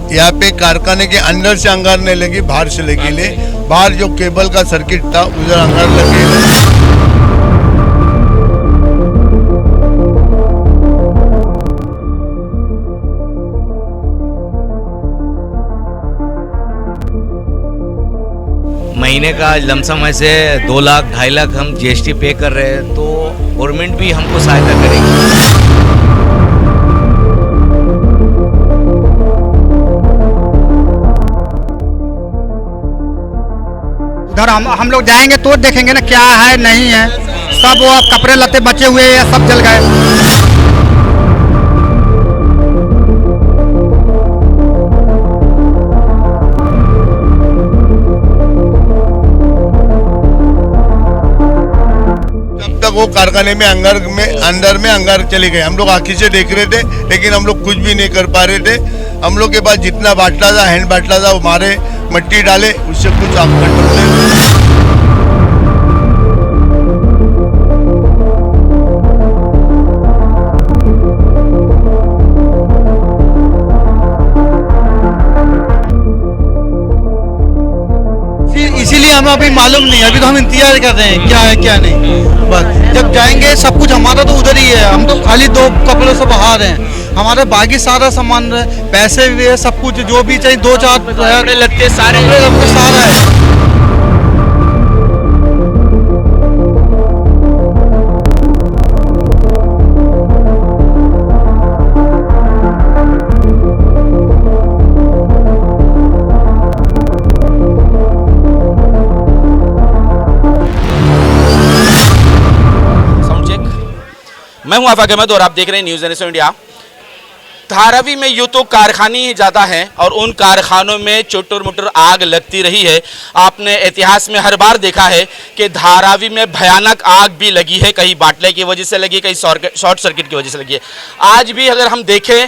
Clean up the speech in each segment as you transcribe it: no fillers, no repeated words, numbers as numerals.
यहाँ पे कारखाने के अंदर से अंगार नहीं लगी, बाहर से लगी ले। बाहर जो केबल का सर्किट था उधर अंगार लगे। महीने का लमसम ऐसे 2 लाख 2.5 लाख हम जीएसटी पे कर रहे हैं, तो गवर्नमेंट भी हमको सहायता करेगी। उधर हम लोग जाएंगे तो देखेंगे ना क्या है नहीं है। सब वो कपड़े लत्ते बचे हुए हैं, सब जल गए। वो कारखाने में अंदर में अंगार चले गए। हम लोग आंखी से देख रहे थे, लेकिन हम लोग कुछ भी नहीं कर पा रहे थे। हम लोग के पास जितना बाटला था, हैंड बाटला था, वो मारे, मट्टी डाले, उससे कुछ आप कंट्रोल नहीं। इसीलिए हमें अभी मालूम नहीं, अभी तो हम इंतजार कर रहे हैं क्या है क्या नहीं। बस जब जाएंगे सब कुछ हमारा तो उधर ही है, हम तो खाली 2 कपड़ों से बाहर हैं। हमारे बाकी सारा सामान पैसे भी है, सब कुछ जो भी चाहिए 2-4 कपड़े लत्ते सारे सारा है। मैं हूं आफाक अहमद और आप देख रहे हैं न्यूज़ जनरेशन इंडिया। धारावी में यूँ तो कारखाने ही ज़्यादा हैं और उन कारखानों में चुटुर मुटुर आग लगती रही है। आपने इतिहास में हर बार देखा है कि धारावी में भयानक आग भी लगी है, कहीं बाटले की वजह से लगी, कहीं शॉर्ट सर्किट की वजह से लगी है। आज भी अगर हम देखें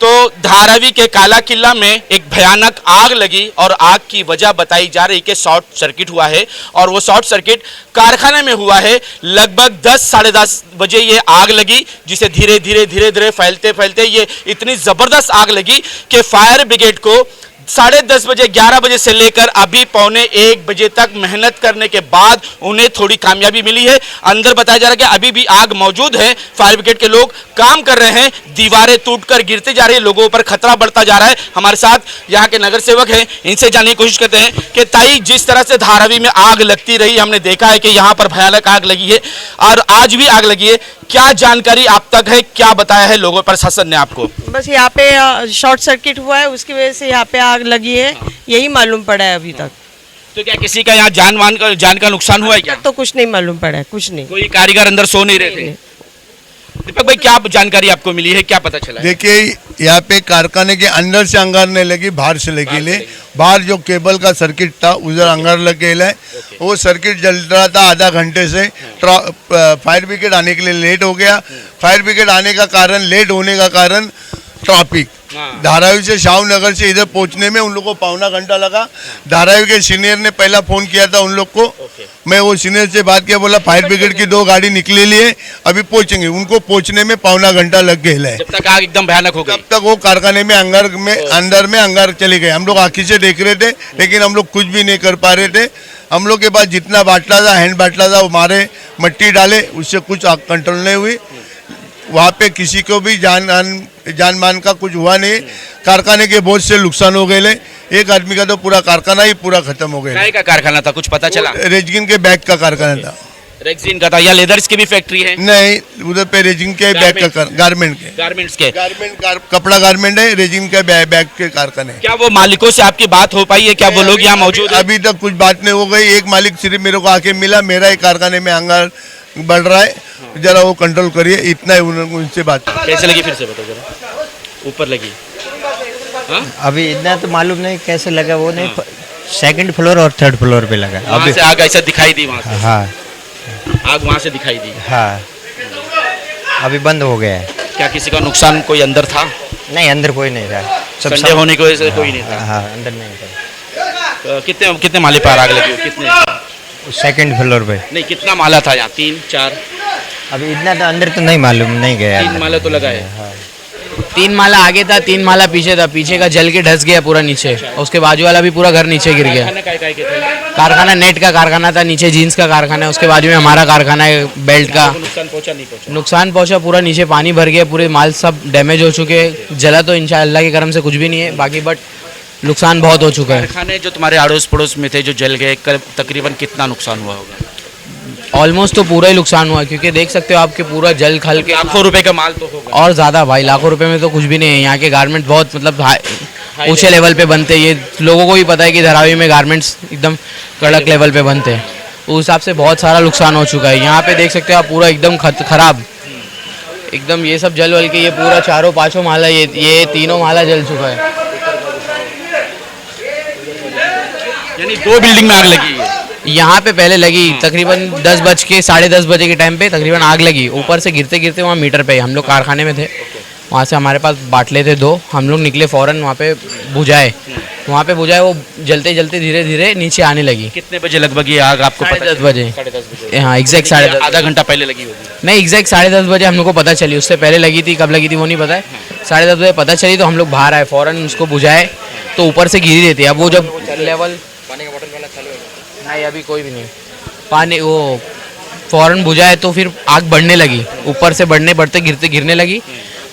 तो धारावी के काला किला में एक भयानक आग लगी और आग की वजह बताई जा रही कि शॉर्ट सर्किट हुआ है और वो शॉर्ट सर्किट कारखाने में हुआ है। लगभग 10 साढ़े 10 बजे ये आग लगी, जिसे धीरे धीरे फैलते फैलते ये इतनी ज़बरदस्त आग लगी कि फायर ब्रिगेड को 10:30 बजे 11 बजे से लेकर अभी 12:45 बजे तक मेहनत करने के बाद उन्हें थोड़ी कामयाबी मिली है। अंदर बताया जा रहा है कि अभी भी आग मौजूद है, फायर ब्रिगेड के लोग काम कर रहे हैं, दीवारें टूटकर गिरती जा रही है, लोगों पर खतरा बढ़ता जा रहा है। हमारे साथ यहाँ के नगर सेवक हैं, इनसे जानने की कोशिश करते हैं कि ताई, जिस तरह से धारावी में आग लगती रही, हमने देखा है कि यहाँ पर भयानक आग लगी है और आज भी आग लगी है, क्या जानकारी आप तक है, क्या बताया है लोगों प्रशासन ने आपको? बस यहाँ पे शॉर्ट सर्किट हुआ है, उसकी वजह से यहाँ पे आग लगी है, यही मालूम पड़ा है अभी तक। तो क्या किसी का यहाँ जान का नुकसान हुआ है क्या? तो कुछ नहीं मालूम पड़ा है, कुछ नहीं। कोई कारीगर अंदर सो नहीं रहे थे? दीपक भाई, क्या जानकारी आपको मिली है, क्या पता चला? देखिए, यहाँ पे कारखाने के अंदर से अंगार नहीं लगी, बाहर से लगी ले। बाहर जो केबल का सर्किट था उधर अंगार लग गया है। वो सर्किट जल रहा था आधा घंटे से। फायर ब्रिगेड आने के लिए लेट हो गया। फायर ब्रिगेड आने का कारण, लेट होने का कारण ट्रैफिक। धारावी से शाहू नगर से इधर पहुंचने में उन लोगों को 1.25 घंटा लगा। धारावी के सीनियर ने पहला फोन किया था उन लोग को। मैं वो सीनियर से बात किया, बोला फायर ब्रिगेड की 2 गाड़ी निकले लिए, अभी पहुंचेंगे। उनको पहुंचने में 1.25 घंटा लग गया है। जब तक आग एकदम भयानक हो गई, तब तक वो कारखाने में अंदर में अंगार चले गए। हम लोग आंखी से देख रहे थे, लेकिन हम लोग कुछ भी नहीं कर पा रहे थे। हम लोग के पास जितना बाटला था, हैंड बाटला था, वो मारे, मट्टी डाले, उससे कुछ आग कंट्रोल नहीं हुई। वहाँ पे किसी को भी जान मान का कुछ हुआ नहीं। कारखाने के बहुत से नुकसान हो गए। एक आदमी का तो पूरा कारखाना ही पूरा खत्म हो गया। क्या का कारखाना था, कुछ पता चला? रेजिन के बैग का कारखाना था। रेजिन का था या लेदर्स की भी फैक्ट्री है? नहीं, उधर पे रेजिन के बैग का गारमेंट्स के कपड़ा गारमेंट है, रेजिन के बैग के कारखाने। क्या वो मालिकों से आपकी बात हो पाई है? क्या वो लोग यहाँ मौजूद है? अभी तक कुछ बात नहीं हो गई। एक मालिक सिर्फ मेरे को आके मिला, मेरा ही कारखाने में अंगार बढ़ रहा है, जरा वो कंट्रोल करिए, इतना ही उनसे बात। कैसे लगी, फिर से बताओ जरा। ऊपर लगी? अभी इतना तो मालूम नहीं कैसे लगा, वो नहीं। 2nd फ्लोर और 3rd फ्लोर पे लगा। अभी से आग ऐसा दिखाई दी वहाँ से? हाँ, आग वहाँ से दिखाई दी। हाँ, अभी बंद हो गया है। क्या किसी का नुकसान, कोई अंदर था? नहीं, अंदर कोई नहीं था। संडे होने की वजह से कोई नहीं था। हाँ, अंदर नहीं था। कितने माले पर आग लगी? कितने? 2nd फ्लोर पे। नहीं, कितना माला था यहाँ? 3 4? अभी इतना तो अंदर तो नहीं मालूम, नहीं गया। 3 माला तो लगा है। हाँ। 3 माला आगे था, 3 माला पीछे था, पीछे का जल के ढस गया पूरा नीचे, और उसके बाजू वाला भी पूरा घर नीचे गिर गया। कारखाना नेट का कारखाना था, नीचे जीन्स का कारखाना है, उसके बाजू में हमारा कारखाना है बेल्ट का। नुकसान पहुंचा पूरा, नीचे पानी भर गया, पूरे माल सब डैमेज हो चुके हैं। जला तो इंशाअल्लाह के करम से कुछ भी नहीं है बाकी, बट नुकसान बहुत हो चुका है। कारखाने जो तुम्हारे अड़ोस पड़ोस में थे जो जल गए, तकरीबन कितना नुकसान हुआ होगा? ऑलमोस्ट तो पूरा ही नुकसान हुआ, क्योंकि देख सकते हो आपके पूरा जल खल के लाखों रुपए का माल तो होगा। और ज़्यादा भाई, लाखों रुपए में तो कुछ भी नहीं है। यहाँ के गारमेंट बहुत मतलब ऊंचे लेवल पे बनते हैं, ये लोगों को भी पता है कि धारावी में गारमेंट्स एकदम कड़क लेवल पे बनते हैं। उस हिसाब से बहुत सारा नुकसान हो चुका है। यहाँ पे देख सकते हो आप पूरा एकदम खराब, एकदम ये सब जल वल के ये पूरा चारों पांचों माला, ये तीनों माला जल चुका है। यानी 2 बिल्डिंग में आग लगी है। यहाँ पे पहले लगी तकरीबन 10 बज के 10:30 बजे के टाइम पे तकरीबन आग लगी। ऊपर से गिरते गिरते वहाँ मीटर पे, हम लोग कारखाने में थे, वहाँ से हमारे पास बाटले थे 2, हम लोग निकले फ़ौरन वहाँ पे बुझाए, वो जलते जलते धीरे धीरे नीचे आने लगी। कितने बजे लगभग ये आग आपको पता? 10:30 बजे। 10:30 बजे। हाँ एग्जैक्ट 10:30। आधा घंटा पहले लगी होगी। नहीं एग्जैक्ट 10:30 बजे हम लोग को पता चली, उससे पहले लगी थी, कब लगी थी वो नहीं पता है। 10:30 बजे पता चली तो हम लोग बाहर आए, फ़ौरन उसको बुझाए तो ऊपर से गिरी रहती है। अब वो जब लेवल पानी का बॉटल वाला चालू है नहीं, अभी कोई भी नहीं पानी, वो फ़ौरन बुझाए तो फिर आग बढ़ने लगी, ऊपर से बढ़ते गिरने लगी,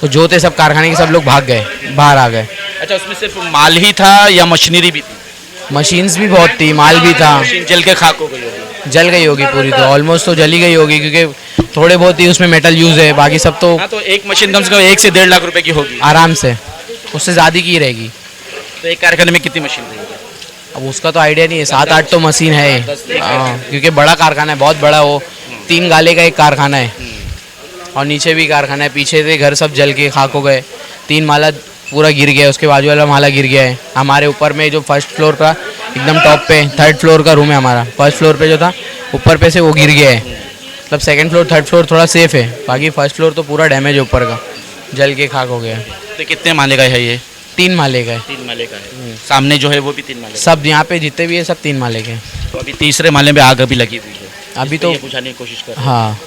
तो जो थे सब कारखाने के सब लोग भाग गए, बाहर आ गए। अच्छा, उसमें सिर्फ माल ही था या मशीनरी भी थी? मशीन्स भी बहुत थी, माल भी था। मशीन जल के खाक हो गई होगी। जल गई होगी पूरी, तो ऑलमोस्ट तो जली गई होगी, क्योंकि थोड़े बहुत ही उसमें मेटल यूज़ है, बाकी सब तो हाँ, तो एक मशीन कम से कम 1 से 1.5 लाख रुपए की होगी आराम से, उससे ज़्यादा की रहेगी। तो एक कारखाने में कितनी मशीन रहेगी? अब उसका तो आइडिया नहीं है, 7-8 तो मशीन है। हाँ, क्योंकि बड़ा कारखाना है, बहुत बड़ा, वो 3 गाले का एक कारखाना है, और नीचे भी कारखाना है, पीछे से घर सब जल के खाक हो गए। 3 माला पूरा गिर गया, उसके बाजू वाला माला गिर गया है। हमारे ऊपर में जो फर्स्ट फ्लोर का एकदम टॉप पे 3rd फ्लोर का रूम है हमारा, फर्स्ट फ्लोर पे जो था ऊपर पे से वो गिर गया है। मतलब 2nd फ्लोर 3rd फ्लोर थोड़ा सेफ है, बाकी फर्स्ट फ्लोर तो पूरा डैमेज है, ऊपर का जल के खाक हो गया है। तो कितने माले का है ये? 3 माले का है। 3 माले का है। सामने जो है वो भी 3 माले का सब यहाँ पे जितने भी है सब 3 माले के हैं। तो अभी तीसरे माले में आग अभी लगी हुई है, अभी तो बुझाने की कोशिश कर रहे हैं। हाँ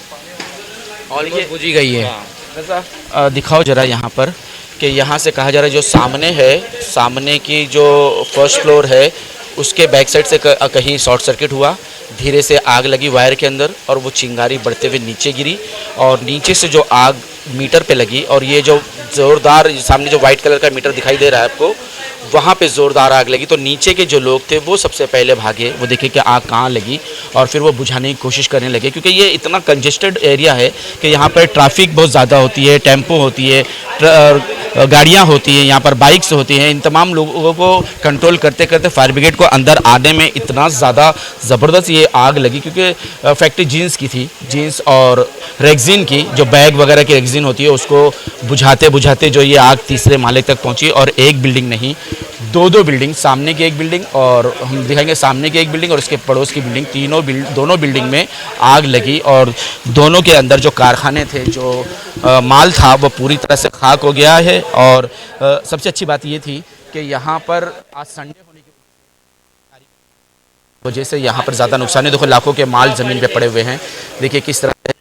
ऑलमोस्ट बुझी गई है। दिखाओ जरा यहाँ पर कि यहाँ से कहा जा रहा है जो सामने है, सामने की जो फर्स्ट फ्लोर है उसके बैक साइड से कहीं शॉर्ट सर्किट हुआ, धीरे से आग लगी वायर के अंदर, और वो चिंगारी बढ़ते हुए नीचे गिरी, और नीचे से जो आग मीटर पे लगी, और ये जो ज़ोरदार सामने जो वाइट कलर का मीटर दिखाई दे रहा है आपको, वहाँ पे ज़ोरदार आग लगी। तो नीचे के जो लोग थे वो सबसे पहले भागे, वो देखे कि आग कहाँ लगी, और फिर वो बुझाने की कोशिश करने लगे, क्योंकि ये इतना कंजेस्टेड एरिया है कि यहाँ पर ट्रैफिक बहुत ज़्यादा होती है, टेम्पो होती है, गाड़ियाँ होती हैं, यहाँ पर बाइक्स होती हैं। इन तमाम लोगों को कंट्रोल करते करते फायर ब्रिगेड को अंदर आने में इतना ज़्यादा ज़बरदस्त ये आग लगी, क्योंकि फैक्ट्री जीन्स की थी, जीन्स और रेक्सिन की, जो बैग वगैरह की रेक्सिन होती है, उसको बुझाते बुझाते जो ये आग तीसरे माले तक पहुंची। और एक बिल्डिंग नहीं, 2 बिल्डिंग, सामने की एक बिल्डिंग और हम दिखाएंगे सामने की एक बिल्डिंग और उसके पड़ोस की बिल्डिंग, दोनों बिल्डिंग में आग लगी, और दोनों के अंदर जो कारखाने थे, जो माल था, वो पूरी तरह से खाक हो गया है। और सबसे अच्छी बात ये थी कि यहाँ पर आज संडे होने की वजह से यहाँ पर ज़्यादा नुकसान है। देखो लाखों के माल ज़मीन पे पड़े हुए हैं, देखिए किस तरह से,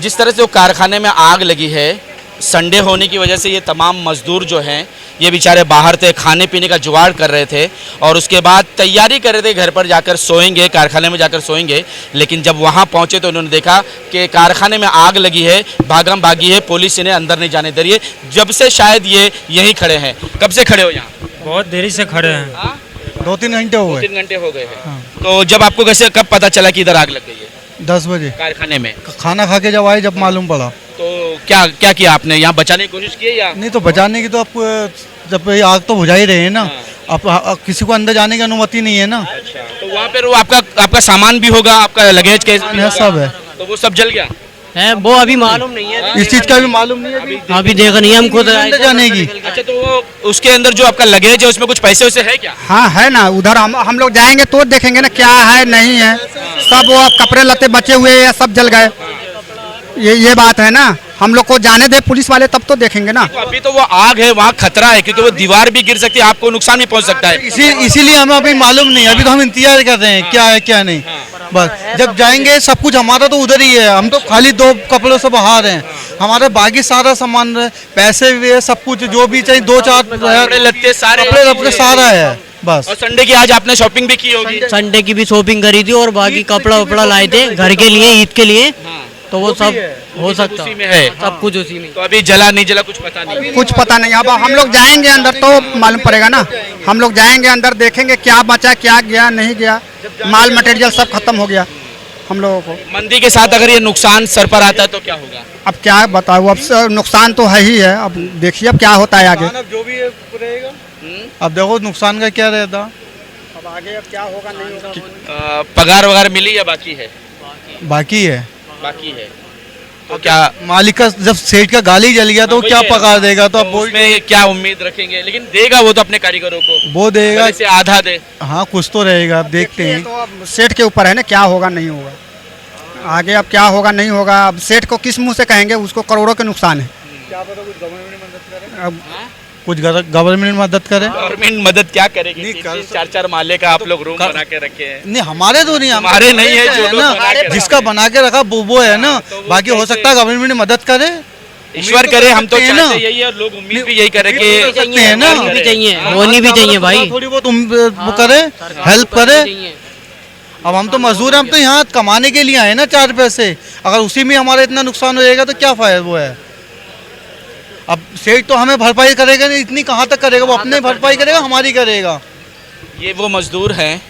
जिस तरह से वो कारखाने में आग लगी है। संडे होने की वजह से ये तमाम मज़दूर जो हैं ये बेचारे बाहर थे, खाने पीने का जुगाड़ कर रहे थे, और उसके बाद तैयारी कर रहे थे घर पर जाकर सोएंगे, कारखाने में जाकर सोएंगे। लेकिन जब वहाँ पहुँचे तो उन्होंने देखा कि कारखाने में आग लगी है, भागम भागी है, पुलिस इन्हें अंदर नहीं जाने दे रही है। जब से शायद ये यहीं खड़े हैं। कब से खड़े हो यहाँ? बहुत देरी से खड़े हैं। 2-3 घंटे हो गए। 2-3 घंटे हो गए हैं। तो जब आपको कैसे, कब पता चला कि इधर आग लग गई है? 10 बजे कारखाने में खाना खा के जब आए, जब मालूम पड़ा। तो क्या क्या किया आपने? यहाँ बचाने की कोशिश की या नहीं, तो बचाने की तो आप जब ये आग तो बुझा ही रहे हैं ना, आप किसी को अंदर जाने की अनुमति नहीं है ना। अच्छा, तो वहाँ पर वो आपका सामान भी होगा, आपका लगेज के सब है, तो वो सब जल गया है वो अभी मालूम नहीं है, इस चीज का भी मालूम नहीं है। अभी देखो नहीं हम खुद अंदर जाने की। अच्छा, तो वो उसके अंदर जो आपका लगेज है उसमें कुछ पैसे वैसे है क्या? हाँ है ना, उधर हम लोग जाएंगे तो देखेंगे ना क्या है नहीं है। सब वो कपड़े लत्ते बचे हुए हैं, सब जल गए। ये बात है ना, हम लोग को जाने दे पुलिस वाले, तब तो देखेंगे ना। तो अभी तो वो आग है, वहाँ खतरा है, क्योंकि वो दीवार भी गिर सकती है, आपको नुकसान भी पहुँच सकता है। इसीलिए हमें अभी मालूम नहीं, अभी तो हम इंतजार कर रहे हैं क्या है क्या नहीं। बस जब जाएंगे सब कुछ हमारा तो उधर ही है, हम तो खाली 2 कपड़ों से बाहर हैं। हमारे बाकी सारा सामान है, पैसे भी है, सब कुछ जो भी चाहिए, दो चार कपड़े लत्ते सारे कपड़े लत्ते सारा है बस। और संडे की आज आपने शॉपिंग भी की होगी। संडे की भी शॉपिंग करी थी और बाकी कपड़ा वपड़ा लाए थे घर के लिए, ईद के लिए, तो वो सब हो सकता उसी में है। सब कुछ उसी में। तो अभी जला नहीं जला कुछ पता नहीं। कुछ पता नहीं। अब हम लोग जाएंगे अंदर तो मालूम पड़ेगा ना। हम लोग जाएंगे अंदर, देखेंगे क्या बचा, क्या गया, नहीं गया, माल मटेरियल सब खत्म हो गया हम लोगों को। मंदी के साथ अगर ये नुकसान सर पर आता है तो क्या होगा? अब क्या बताऊँ, अब नुकसान तो है ही है। अब देखिए अब क्या होता है आगे। जो भी रहेगा अब देखो नुकसान का क्या रहता, अब आगे अब क्या होगा नहीं होगा। पगार वगार मिली या बाकी है? बाकी है। बाकी है तो क्या मालिक का जब सेठ का गाली जल गया तो वही क्या है। पगार देगा, तो अब तो उसमें क्या उम्मीद रखेंगे? लेकिन देगा वो तो अपने कारीगरों को, वो देगा। भले से आधा दे। हाँ कुछ तो रहेगा, अब देखते हैं। तो अब सेठ के ऊपर है ना, क्या होगा नहीं होगा आगे। अब क्या होगा नहीं होगा, अब सेठ को किस मुंह से कहेंगे, उसको करोड़ों के नुकसान है। अब कुछ गवर्नमेंट मदद करे। गवर्नमेंट मदद क्या करेगी? नहीं, 3-4 माले का आप लोग रूम बना के रखे हैं। नहीं हमारे तो नहीं, हमारे नहीं है, जो लोग ना, बना के रखे जिसका बना के रखा वो है ना। बाकी हो सकता है गवर्नमेंट मदद करे, ईश्वर करे, हम तो सकते हैं ना। चाहते यही है और लोग उम्मीद भी यही करे कि सकते हैं ना। होनी भी चाहिए, होनी भी चाहिए भाई। थोड़ी बहुत वो करे, हेल्प करे। अब हम तो मजदूर हैं, हम तो यहाँ कमाने के लिए आए ना 4 पैसे। अगर उसी में हमारा इतना नुकसान हो जाएगा तो क्या फायदा वो है। अब सेठ तो हमें भरपाई करेगा नहीं, इतनी कहाँ तक करेगा, वो अपने भरपाई करेगा, हमारी करेगा। ये वो मजदूर हैं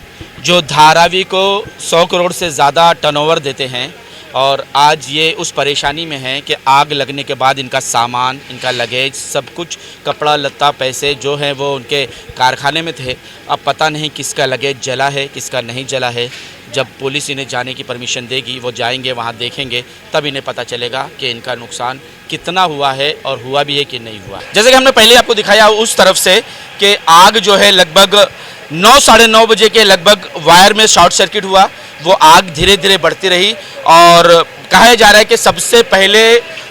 जो धारावी को 100 करोड़ से ज़्यादा टर्नओवर देते हैं और आज ये उस परेशानी में हैं कि आग लगने के बाद इनका सामान, इनका लगेज, सब कुछ, कपड़ा लत्ता, पैसे जो हैं वो उनके कारखाने में थे। अब पता नहीं किसका लगेज जला है, किसका नहीं जला है। जब पुलिस इन्हें जाने की परमिशन देगी, वो जाएंगे, वहाँ देखेंगे, तब इन्हें पता चलेगा कि इनका नुकसान कितना हुआ है और हुआ भी है कि नहीं हुआ। जैसे कि हमने पहले आपको दिखाया उस तरफ से कि आग जो है लगभग 9 साढ़े 9 बजे के लगभग वायर में शॉर्ट सर्किट हुआ। वो आग धीरे धीरे बढ़ती रही और कहा जा रहा है कि सबसे पहले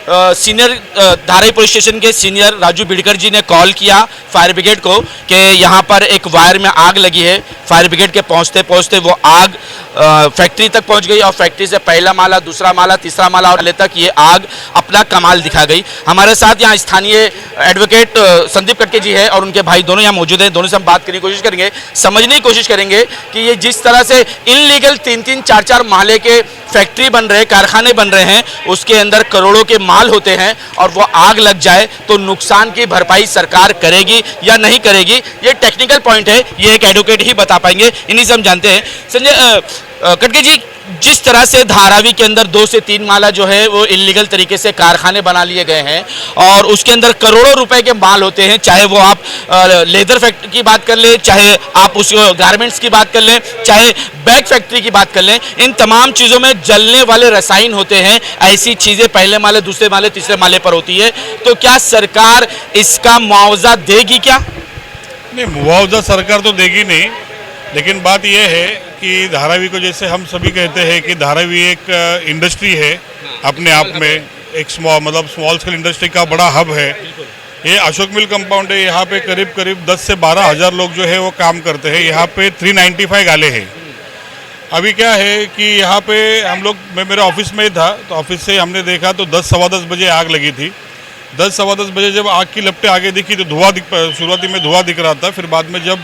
सीनियर धारावी पुलिस स्टेशन के सीनियर राजू बिडकर जी ने कॉल किया फायर ब्रिगेड को कि यहाँ पर एक वायर में आग लगी है। फायर ब्रिगेड के पहुँचते पहुँचते वो आग फैक्ट्री तक पहुँच गई और फैक्ट्री से पहला माला, दूसरा माला, तीसरा माला और तक ये आग अपना कमाल दिखा गई। हमारे साथ यहाँ स्थानीय एडवोकेट संदीप कटके जी है और उनके भाई दोनों यहाँ मौजूद हैं। दोनों से हम बात करने की कोशिश करेंगे, समझने की कोशिश करेंगे कि ये जिस तरह से इनलीगल 3-3, 4-4 माले के फैक्ट्री बन रहे, कारखाने बन रहे हैं, उसके अंदर करोड़ों के माल होते हैं और वो आग लग जाए तो नुकसान की भरपाई सरकार करेगी या नहीं करेगी, ये टेक्निकल पॉइंट है, ये एक एडवोकेट ही बता पाएंगे। इन्हीं से हम जानते हैं। संजय कटके जी, जिस तरह से धारावी के अंदर 2 से 3 माला जो है वो इलीगल तरीके से कारखाने बना लिए गए हैं और उसके अंदर करोड़ों रुपए के माल होते हैं, चाहे वो आप लेदर फैक्ट्री की बात कर लें, चाहे आप उस गारमेंट्स की बात कर लें, चाहे बैग फैक्ट्री की बात कर लें, इन तमाम चीज़ों में जलने वाले रसायन होते हैं। ऐसी चीज़ें पहले माले, दूसरे माले, तीसरे माले पर होती है। तो क्या सरकार इसका मुआवजा देगी क्या? नहीं, मुआवजा सरकार तो देगी नहीं, लेकिन बात यह है कि धारावी को, जैसे हम सभी कहते हैं कि धारावी एक इंडस्ट्री है अपने आप में, एक स्मॉल स्केल इंडस्ट्री का बड़ा हब है। ये अशोक मिल कंपाउंड है, यहाँ पे करीब 10 से 12 हज़ार लोग जो है वो काम करते हैं। यहाँ पे 395 गाले हैं। अभी क्या है कि यहाँ पे हम लोग, मैं मेरे ऑफिस में था तो ऑफिस से हमने देखा तो 10 सवा 10 बजे आग लगी थी। 10 सवा 10 बजे जब आग की लपटें आगे दिखी तो शुरुआती में धुआं दिख रहा था। फिर बाद में जब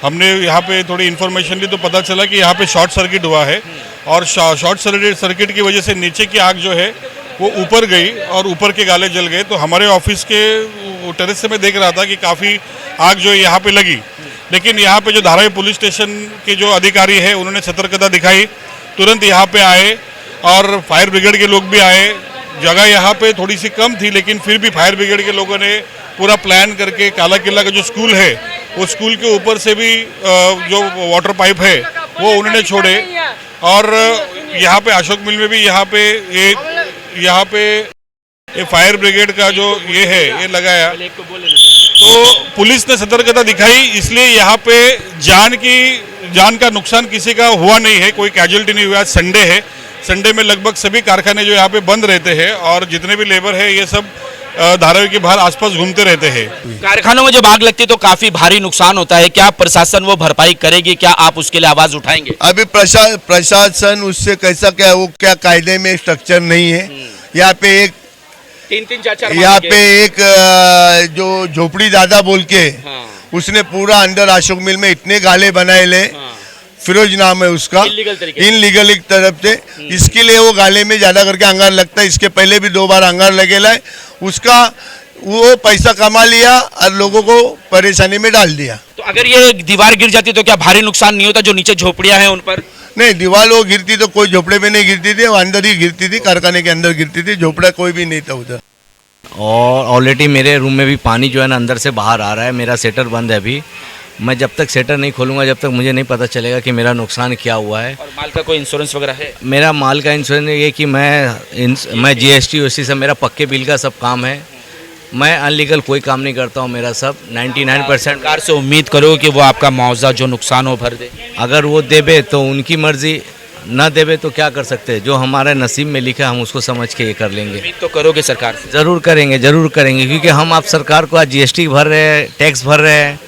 हमने यहाँ पे थोड़ी इन्फॉर्मेशन ली तो पता चला कि यहाँ पे शॉर्ट सर्किट हुआ है और शॉर्ट सर्किट की वजह से नीचे की आग जो है वो ऊपर गई और ऊपर के गाले जल गए। तो हमारे ऑफिस के टेरेस से मैं देख रहा था कि काफ़ी आग जो है यहाँ पे लगी, लेकिन यहाँ पे जो धारावी पुलिस स्टेशन के जो अधिकारी है उन्होंने सतर्कता दिखाई, तुरंत यहाँ पे आए और फायर ब्रिगेड के लोग भी आए। जगह यहाँ पे थोड़ी सी कम थी, लेकिन फिर भी फायर ब्रिगेड के लोगों ने पूरा प्लान करके काला किला का जो स्कूल है वो स्कूल के ऊपर से भी जो वाटर पाइप है वो उन्होंने छोड़े और यहाँ पे अशोक मिल में भी यहाँ पे ये फायर ब्रिगेड का जो ये है ये लगाया। तो पुलिस ने सतर्कता दिखाई, इसलिए यहाँ पे जान का नुकसान किसी का हुआ नहीं है, कोई कैजुअलिटी नहीं हुआ। संडे है, संडे में लगभग सभी कारखाने जो यहाँ पे बंद रहते हैं और जितने भी लेबर है ये सब धारावी के बाहर आसपास घूमते रहते हैं। कारखानों में जब आग लगती है तो काफी भारी नुकसान होता है, क्या प्रशासन वो भरपाई करेगी? क्या आप उसके लिए आवाज उठाएंगे? अभी प्रशासन उससे कैसा क्या, वो क्या कायदे में स्ट्रक्चर नहीं है। यहाँ पे तीन चार चार यहाँ माले पे एक जो झोपड़ी दादा बोल के हाँ। उसने पूरा अंदर अशोक मिल में इतने गाले बनाए ले, फिरोज नाम है उसका, इनलीगल तरीके से। इनलीगल एक तरफ से, इसके लिए वो गाले में ज्यादा करके अंगार लगता है। इसके पहले भी 2 बार अंगार लगेला है, उसका वो पैसा कमा लिया और लोगों को परेशानी में डाल दिया। तो अगर ये दीवार गिर जाती तो क्या भारी नुकसान नहीं होता जो नीचे झोपड़ियां हैं उन पर? नहीं, दीवार वो गिरती तो कोई झोपड़े में नहीं गिरती थी, वो अंदर ही गिरती थी, कारखाने के अंदर गिरती थी, झोपड़ा कोई भी नहीं था उधर। और ऑलरेडी मेरे रूम में भी पानी जो है ना अंदर से बाहर आ रहा है। मेरा सेटर बंद है अभी। मैं जब तक सेटर नहीं खोलूँगा जब तक मुझे नहीं पता चलेगा कि मेरा नुकसान क्या हुआ है। और माल का कोई इंश्योरेंस वगैरह है? मेरा माल का इंश्योरेंस ये कि मैं GST उसी से मेरा पक्के बिल का सब काम है। मैं अनलीगल कोई काम नहीं करता हूँ। मेरा सब 99% सरकार से उम्मीद करो कि वो आपका मुआवजा जो नुकसान हो भर दे। अगर वो देवे तो उनकी मर्जी, ना देवे तो क्या कर सकते हैं। जो हमारे नसीब में लिखा है हम उसको समझ के ये कर लेंगे। उम्मीद तो करोगे सरकार से? ज़रूर करेंगे क्योंकि हम आप सरकार को आज GST भर रहे हैं, टैक्स भर रहे हैं।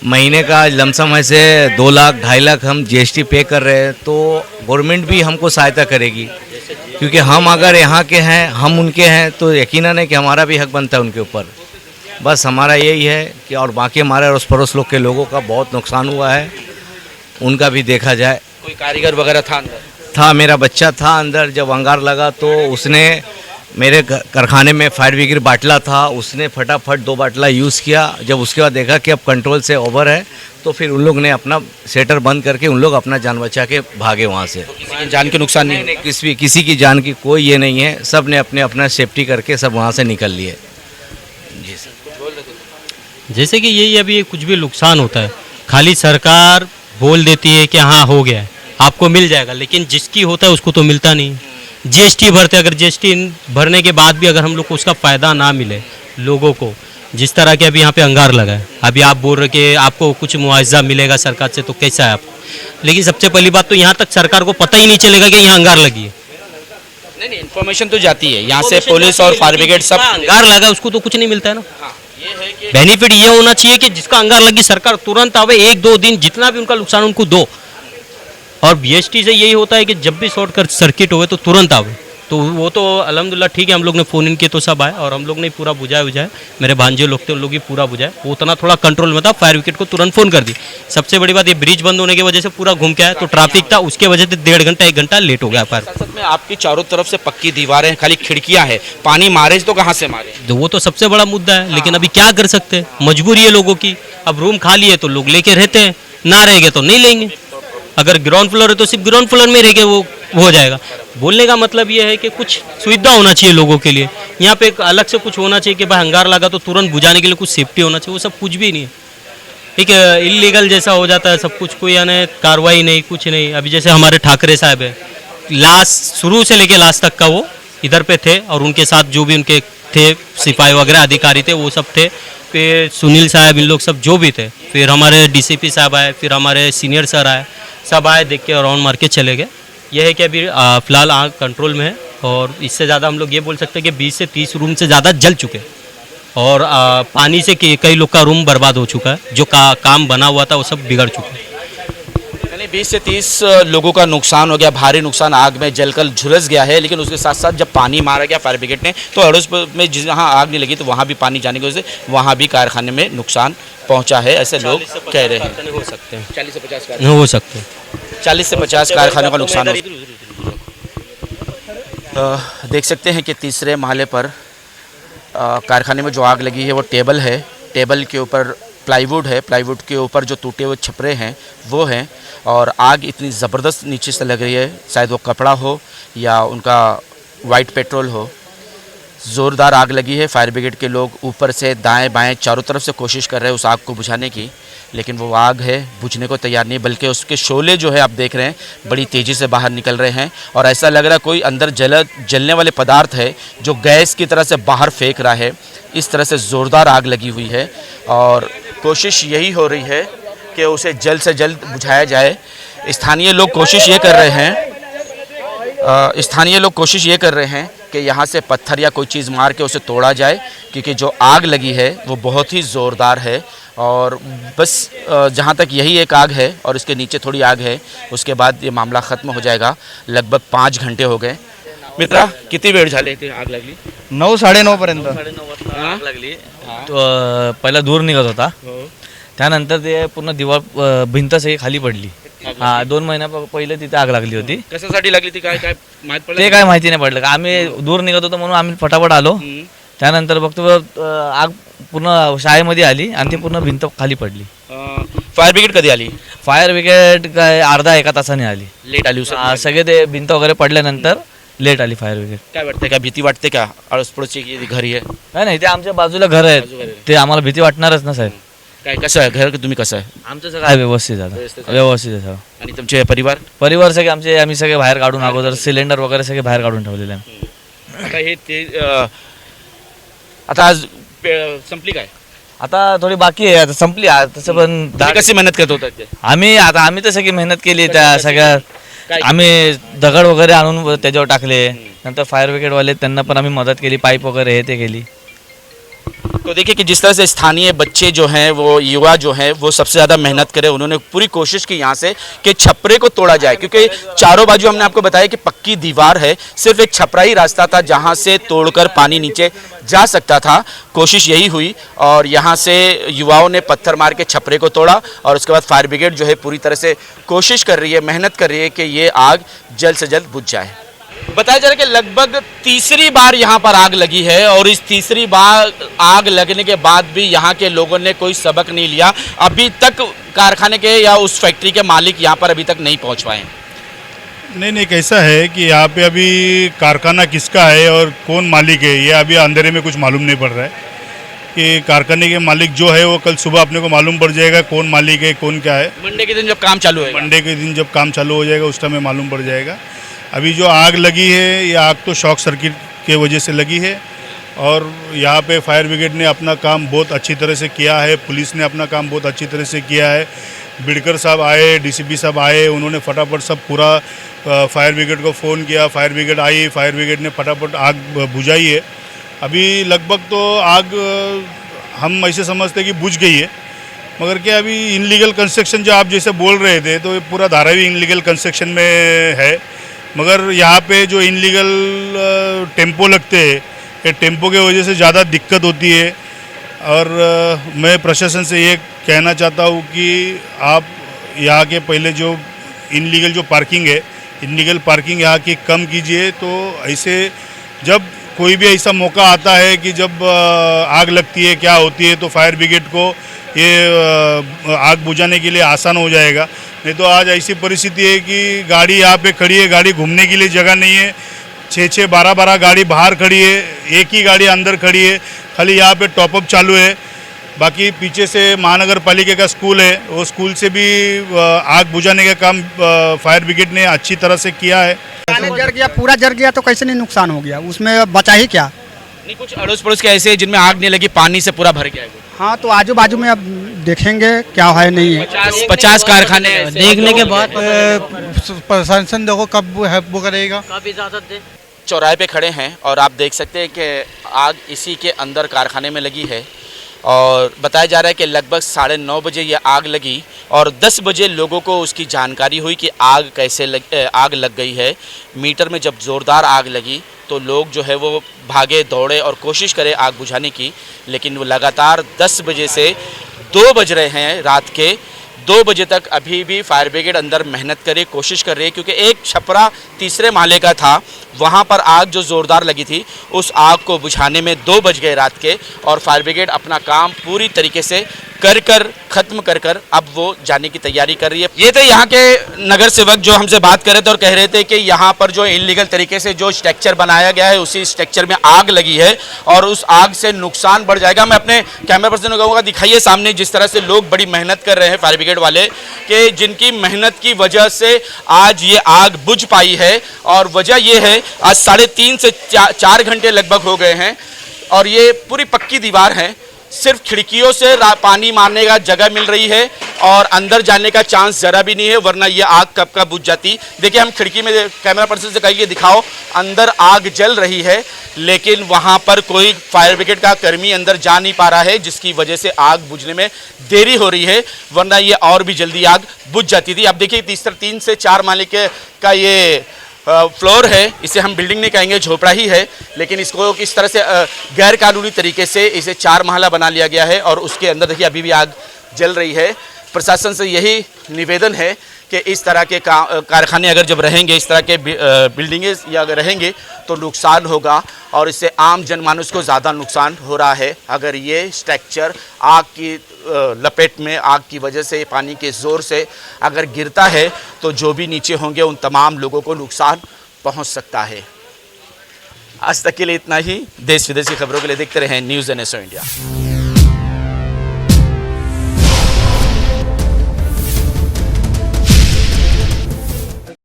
महीने का लमसम ऐसे 2 लाख 2.5 लाख हम GST पे कर रहे हैं, तो गवर्नमेंट भी हमको सहायता करेगी। क्योंकि हम अगर यहाँ के हैं, हम उनके हैं, तो यकीनन है कि हमारा भी हक बनता है उनके ऊपर। बस हमारा यही है कि और बाकी हमारे अड़ोस पड़ोस लोग के लोगों का बहुत नुकसान हुआ है, उनका भी देखा जाए। कोई कारीगर वगैरह था अंदर? था, मेरा बच्चा था अंदर। जब अंगार लगा तो उसने मेरे कारखाने में फायर ब्रिगेड बाटला था, उसने फटाफट 2 बाटला यूज़ किया। जब उसके बाद देखा कि अब कंट्रोल से ओवर है तो फिर उन लोग ने अपना सेटर बंद करके उन लोग अपना जान बचा के भागे वहाँ से। किसी की जान के नुकसान नहीं? नहीं, किसी की जान की कोई ये नहीं है। सब ने अपने अपना सेफ्टी करके सब वहाँ से निकल लिए। जी सर। जैसे कि यही अभी कुछ भी नुकसान होता है, खाली सरकार बोल देती है कि हाँ हो गया है, आपको मिल जाएगा, लेकिन जिसकी होता है उसको तो मिलता नहीं। GST भरते, अगर GST भरने के बाद भी अगर हम लोग को उसका फ़ायदा ना मिले लोगों को, जिस तरह के अभी यहाँ पे अंगार लगा है, अभी आप बोल रहे कि आपको कुछ मुआवजा मिलेगा सरकार से, तो कैसा है आपको? लेकिन सबसे पहली बात तो यहाँ तक सरकार को पता ही नहीं चलेगा कि यहाँ अंगार लगी है। नहीं, इन्फॉर्मेशन तो जाती है यहाँ से, पुलिस और फायर ब्रिगेड सब। अंगार लगा उसको तो कुछ नहीं मिलता है ना। बेनिफिट ये होना चाहिए कि जिसका अंगार लगी सरकार तुरंत आवे, 1-2 दिन जितना भी उनका नुकसान उनको दो। और BST से यही होता है कि जब भी शॉर्ट सर्किट हुए तो तुरंत आवे। तो वो तो अल्हम्दुलिल्लाह ठीक है, हम लोग ने फ़ोन इन किए तो सब आए और हम लोग ने पूरा बुझाए। मेरे भांजे लोग थे उन लोग भी पूरा बुझाए। वो उतना थोड़ा कंट्रोल में था, फायर ब्रिगेड को तुरंत फ़ोन कर दी। सबसे बड़ी बात ये ब्रिज बंद होने की वजह से पूरा घूम के आया, तो ट्रैफिक था, उसके वजह से 1.5 घंटा 1 घंटा लेट हो गया फायर। साथ में आपकी चारों तरफ से पक्की दीवारें, खाली खिड़कियां हैं, पानी मारे तो कहाँ से मारे? तो वो तो सबसे बड़ा मुद्दा है, लेकिन अभी क्या कर सकते हैं, मजबूरी है लोगों की। अब रूम खाली है तो लोग लेके रहते हैं, ना रहेंगे तो नहीं लेंगे। अगर ग्राउंड फ्लोर है तो सिर्फ ग्राउंड फ्लोर में रह के वो हो जाएगा। बोलने का मतलब ये है कि कुछ सुविधा होना चाहिए लोगों के लिए। यहाँ पे एक अलग से कुछ होना चाहिए कि भाई अंगार लगा तो तुरंत बुझाने के लिए कुछ सेफ्टी होना चाहिए। वो सब कुछ भी नहीं है, ठीक है, इलीगल जैसा हो जाता है सब कुछ, कोई यानी कार्रवाई नहीं, कुछ नहीं। अभी जैसे हमारे ठाकरे साहब है, लास्ट शुरू से लेके लास्ट तक का वो इधर पे थे और उनके साथ जो भी उनके थे सिपाही वगैरह अधिकारी थे वो सब थे। फिर सुनील साहब, इन लोग सब जो भी थे। फिर हमारे DCP साहब आए, फिर हमारे सीनियर सर आए, सब आए, देख के राउंड मार के चले गए। यह है कि अभी फ़िलहाल आग कंट्रोल में है और इससे ज़्यादा हम लोग ये बोल सकते हैं कि 20 से 30 रूम से ज़्यादा जल चुके और पानी से कई लोग का रूम बर्बाद हो चुका है। जो काम बना हुआ था वो सब बिगड़ चुका है। यानी 20 से 30 लोगों का नुकसान हो गया, भारी नुकसान, आग में जलकर झुलस गया है। लेकिन उसके साथ साथ जब पानी मारा गया फायर ब्रिगेड ने, तो अड़ोस में जहाँ आग नहीं लगी तो वहाँ भी पानी जाने की वजह से वहाँ भी कारखाने में नुकसान पहुँचा है, ऐसे लोग कह रहे हैं। हो सकते हैं 40 से 50 हो सकते हैं 40 से 50 कारखानों का नुकसान हो। देख सकते हैं कि तीसरे महले पर कारखाने में जो आग लगी है वो टेबल है। टेबल के ऊपर प्लाईवुड है, प्लाईवुड के ऊपर जो टूटे हुए छपरे हैं वो हैं और आग इतनी ज़बरदस्त नीचे से लग रही है, शायद वो कपड़ा हो या उनका वाइट पेट्रोल हो। ज़ोरदार आग लगी है। फायर ब्रिगेड के लोग ऊपर से दाएं बाएं चारों तरफ से कोशिश कर रहे हैं उस आग को बुझाने की, लेकिन वो आग है बुझने को तैयार नहीं, बल्कि उसके शोले जो है आप देख रहे हैं बड़ी तेज़ी से बाहर निकल रहे हैं और ऐसा लग रहा है कोई अंदर जलने वाले पदार्थ है जो गैस की तरह से बाहर फेंक रहा है। इस तरह से ज़ोरदार आग लगी हुई है और कोशिश यही हो रही है कि उसे जल्द से जल्द बुझाया जाए। स्थानीय लोग कोशिश ये कर रहे हैं कि यहाँ से पत्थर या कोई चीज़ मार के उसे तोड़ा जाए, क्योंकि जो आग लगी है वो बहुत ही ज़ोरदार है और बस जहाँ तक यही एक आग है और इसके नीचे थोड़ी आग है, उसके बाद ये मामला ख़त्म हो जाएगा। लगभग 5 घंटे हो गए मित्रा किती वेळ झाले ते आग लागली 9 साडेनऊ पर्यंत आग लागली तो पहिला दूर निघत होता त्यानंतर ते पूर्ण दिवाळ भिंत सगळी खाली पडली हा 2 महिन्या पहिले तिथे आग लागली होती कशासाठी लागली ती काय काय माहित पडलं ते काय माहिती नाही पडलं का आम्ही दूर निघत होतो म्हणून आम्ही फटाफट आलो त्यानंतर बघतो आग पूर्ण शाळेमध्ये आली आणि ती पूर्ण भिंत खाली पडली फायर ब्रिगेड कधी आली फायर ब्रिगेड काय अर्धा एका तासाने आली लेट आली सगळे ते भिंत वगैरे पडल्यानंतर लेट आली फायर ब्रिगेड काय वाटतंय का भीती वाटते का अडसपडोची की घरी आहे नाही नाही ते आमच्या बाजूला घर आहेत ते आम्हाला भीती वाटणारच ना साहेब काय कसं आहे घर तुम्ही कसं आहे आमचं सगळं आहे व्यवस्थित आता व्यवस्थित आहे सगळं आणि तुमचे परिवार सगळे आम्ही सगळे बाहेर काढून अगोदर सिलेंडर वगैरे सगळे बाहेर काढून ठेवलेले आहे आता हे ते आता आज संपली काय आता थोडी बाकी आहे आता संपली तसं पण तुम्ही कशी मेहनत करत होता ते आम्ही तर सगळी मेहनत केली त्या सगळ्या आम्ही दगड वगैरे आणून त्याच्यावर टाकले नंतर फायर ब्रिगेडवाले त्यांना पण आम्ही मदत केली पाईप वगैरे हे ते केली तो देखिए कि जिस तरह से स्थानीय बच्चे जो हैं वो युवा जो हैं वो सबसे ज़्यादा मेहनत करे उन्होंने पूरी कोशिश की यहाँ से कि छपरे को तोड़ा जाए क्योंकि चारों बाजू हमने आपको बताया कि पक्की दीवार है सिर्फ एक छपरा ही रास्ता था जहाँ से तोड़कर पानी नीचे जा सकता था कोशिश यही हुई और यहाँ से युवाओं ने पत्थर मार के छपरे को तोड़ा और उसके बाद फायर ब्रिगेड जो है पूरी तरह से कोशिश कर रही है मेहनत कर रही है कि ये आग जल्द से जल्द बुझ जाए बताया जा रहा है कि लगभग तीसरी बार यहाँ पर आग लगी है और इस तीसरी बार आग लगने के बाद भी यहाँ के लोगों ने कोई सबक नहीं लिया अभी तक कारखाने के या उस फैक्ट्री के मालिक यहाँ पर अभी तक नहीं पहुँच पाए नहीं कैसा है कि यहाँ पे अभी कारखाना किसका है और कौन मालिक है ये अभी अंधेरे में कुछ मालूम नहीं पड़ रहा है कि कारखाने के मालिक जो है वो कल सुबह अपने को मालूम पड़ जाएगा कौन मालिक है कौन क्या है मंडे के दिन जब काम चालू है मंडे के दिन जब काम चालू हो जाएगा उस टाइम में मालूम पड़ जाएगा अभी जो आग लगी है ये आग तो शॉर्ट सर्किट के वजह से लगी है और यहाँ पे फायर ब्रिगेड ने अपना काम बहुत अच्छी तरह से किया है पुलिस ने अपना काम बहुत अच्छी तरह से किया है बिडकर साहब आए डीसीपी साहब आए उन्होंने फटाफट सब पूरा फायर ब्रिगेड को फ़ोन किया फायर ब्रिगेड आई फायर ब्रिगेड ने फटाफट आग बुझाई है अभी लगभग तो आग हम ऐसे समझते कि बुझ गई है मगर क्या अभी इनलीगल कंस्ट्रक्शन जो आप जैसे बोल रहे थे तो ये पूरा धारावी इनलीगल कंस्ट्रक्शन में है मगर यहाँ पे जो इनलीगल टेम्पो लगते हैं ये टेम्पो के वजह से ज़्यादा दिक्कत होती है और मैं प्रशासन से ये कहना चाहता हूँ कि आप यहाँ के पहले जो इनलीगल जो पार्किंग है इनलीगल पार्किंग यहाँ की कम कीजिए तो ऐसे जब कोई भी ऐसा मौका आता है कि जब आग लगती है क्या होती है तो फायर ब्रिगेड को ये आग बुझाने के लिए आसान हो जाएगा नहीं तो आज ऐसी परिस्थिति है कि गाड़ी यहाँ पे खड़ी है गाड़ी घूमने के लिए जगह नहीं है 6-6 12-12 गाड़ी बाहर खड़ी है एक ही गाड़ी अंदर खड़ी है खाली यहाँ पे टॉपअप चालू है बाकी पीछे से महानगर पालिका का स्कूल है वो स्कूल से भी आग बुझाने का काम फायर ब्रिगेड ने अच्छी तरह से किया है जर गया पूरा जर गया तो कैसे नहीं नुकसान हो गया उसमें बचा ही क्या नहीं कुछ अड़ोस पड़ोस के ऐसे जिनमें आग नहीं लगी पानी से पूरा भर गया है हाँ तो आजू बाजू में अब देखेंगे क्या है नहीं है 50 कारखाने ऐसे देखने के बाद प्रशासन देखो कब हेल्प करेगा चौराहे पे खड़े हैं और आप देख सकते हैं कि आग इसी के अंदर कारखाने में लगी है और बताया जा रहा है कि लगभग 9:30 बजे ये आग लगी और 10 बजे लोगों को उसकी जानकारी हुई कि आग लग गई है मीटर में जब ज़ोरदार आग लगी तो लोग जो है वो भागे दौड़े और कोशिश करे आग बुझाने की लेकिन वो लगातार 10 बजे से 2 बज रहे हैं रात के 2 बजे तक अभी भी फायर ब्रिगेड अंदर मेहनत करे कोशिश कर रही है क्योंकि एक छपरा तीसरे माले का था वहाँ पर आग जो ज़ोरदार लगी थी उस आग को बुझाने में 2 बज गए रात के और फायर ब्रिगेड अपना काम पूरी तरीके से ख़त्म कर अब वो जाने की तैयारी कर रही है। ये थे यहाँ के नगर सेवक जो हमसे बात कर रहे थे और कह रहे थे कि यहाँ पर जो इलीगल तरीके से जो स्ट्रक्चर बनाया गया है उसी स्ट्रक्चर में आग लगी है और उस आग से नुकसान बढ़ जाएगा। मैं अपने कैमरा पर्सन को कहूँगा दिखाइए सामने जिस तरह से लोग बड़ी मेहनत कर रहे हैं फायर ब्रिगेड वाले कि जिनकी मेहनत की वजह से आज ये आग बुझ पाई है और वजह ये है आज 3.5 से 4 घंटे लगभग हो गए हैं और ये पूरी पक्की दीवार है सिर्फ खिड़कियों से पानी मारने का जगह मिल रही है और अंदर जाने का चांस ज़रा भी नहीं है वरना ये आग कब का बुझ जाती। देखिए हम खिड़की में कैमरा पर्सन से कहिए दिखाओ अंदर आग जल रही है लेकिन वहाँ पर कोई फायर ब्रिगेड का कर्मी अंदर जा नहीं पा रहा है जिसकी वजह से आग बुझने में देरी हो रही है वरना ये और भी जल्दी आग बुझ जाती थी। अब देखिए 3 से 4 माले का ये फ्लोर है, इसे हम बिल्डिंग नहीं कहेंगे, झोपड़ा ही है, लेकिन इसको किस तरह से गैर कानूनी तरीके से इसे 4 महला बना लिया गया है और उसके अंदर देखिए अभी भी आग जल रही है। प्रशासन से यही निवेदन है कि इस तरह के कारखाने अगर जब रहेंगे, इस तरह के बिल्डिंगें या अगर रहेंगे तो नुकसान होगा और इससे आम जनमानस को ज़्यादा नुकसान हो रहा है। अगर ये स्ट्रक्चर आग की लपेट में, आग की वजह से, पानी के ज़ोर से अगर गिरता है तो जो भी नीचे होंगे उन तमाम लोगों को नुकसान पहुंच सकता है। आज तक के लिए इतना ही। देश विदेशी खबरों के लिए देखते रहें न्यूज़ NSO इंडिया।